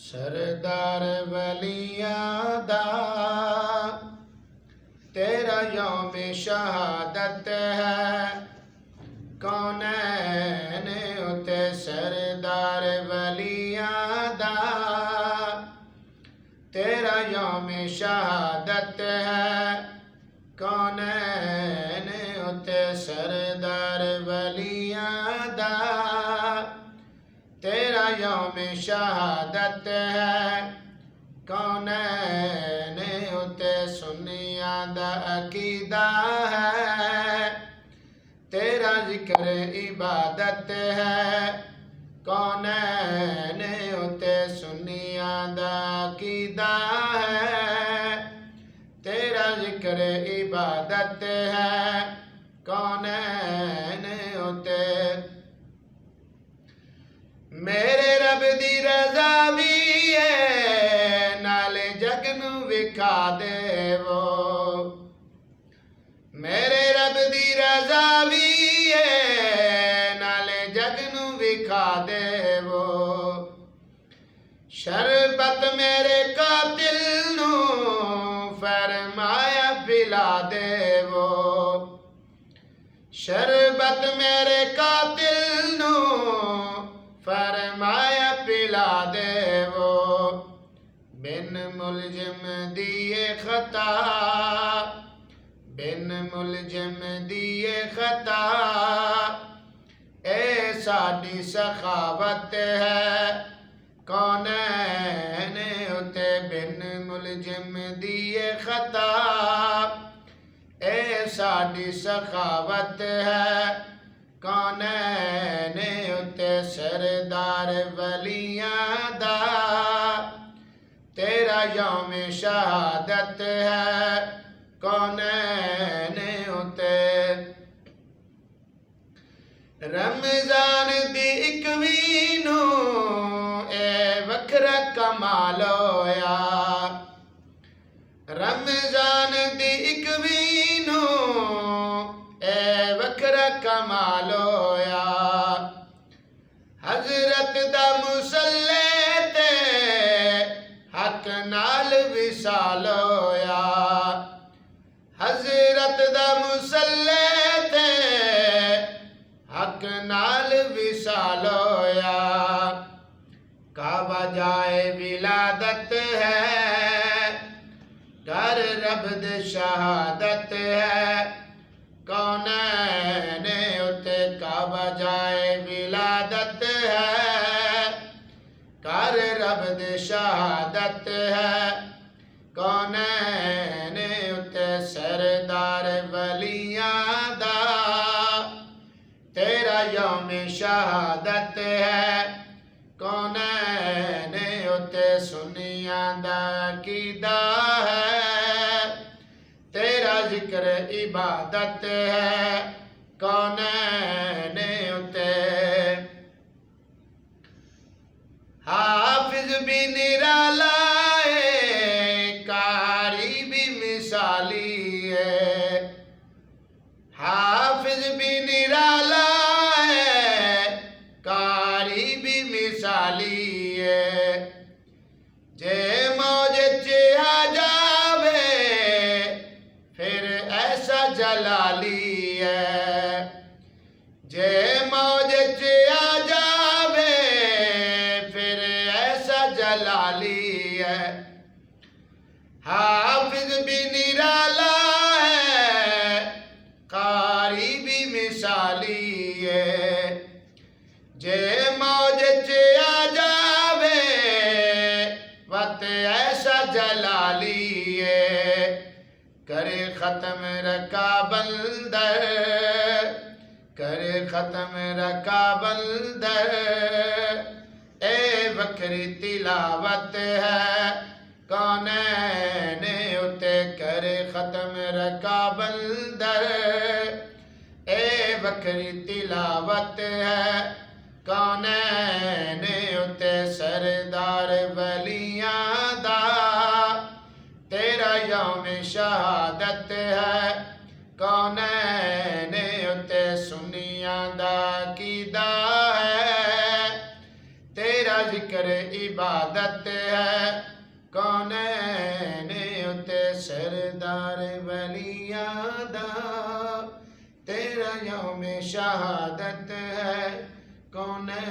सरदार वलियां दा तेरा यौम शहादत है। कौनैन उते सरदार वलियां दा तेरा यौम शहादत है। कौनैन उते सरदार वलियां दा तेरा यौम शहादत है। कौनैन उते सुन्नियां दा अकीदा है। तेरा जिक्र इबादत है। कौनैन उते सुन्नियां दा अकीदा है। तेरा जिक्र इबादत है। कौनैन उते मेरे रब दी रज़ा भी है, नाले जग नूं विखा देवो। मेरे रब दी रज़ा भी है, नाले जग नूं विखा देवो। शरबत मेरे कातिल नूं फरमाया पिला देवो। शरबत मेरे कातिल नूं फरमाया पिला देवो। बिन मुलजिम दिए खता, बिन मुलजिम दिए खता, ए साडी सखावत है। कौनैन उते बिन मुलजिम दिए खता, ए साडी सखावत है। कौनैन उते सरदार वलियां दा तेरा यौम शहादत है। कौनैन उते रमजान दी इकवीं नूं ए वखरा कमाल होया। रमजान दी इकवीं नूं ए वखरा कमाल होया। हजरत दा मुसल्ले ते हक नाल विसाल होया। हजरत दा मुसल्ले ते हक नाल विसाल होया। काबा जाए विलादत है, घर रब दे शहादत है। कौनैन उते काबा जाए विलादत है, घर रब दे शहादत है। कौनैन उते सरदार वलियां दा तेरा यौम शहादत है। कौनैन उते सुन्नियां दा अकीदा है। तेरा जिक्र इबादत है। कौनैन उते हाफिज भी निराला है, कारी भी मिसाली है। हाफिज भी निराला है, कारी भी मिसाली है। जे मौज च आ जावे फिर ऐसा जलाली है। जे मौज च आ जावे फिर ऐसा जलाली है। हाफिज भी निराला है, कारी भी मिसाली है। जे मौज च आ जावे वत ऐसा जलाली है। करे खत्म रका बंदर, करे खत्म रका बंदर, ए वखरी तिलावत है। कौनैन उते करे खत्म रका बंदर, ए वखरी तिलावत है। कौनैन उते सरदार वलियां दा तेरा यौम शहादत है। कौनैन उते सुन्नियां दा अकीदा है। तेरा जिक्र इबादत इबादत है कौनैन उते सरदार वलियां दा तेरा यौम शहादत है कौनैन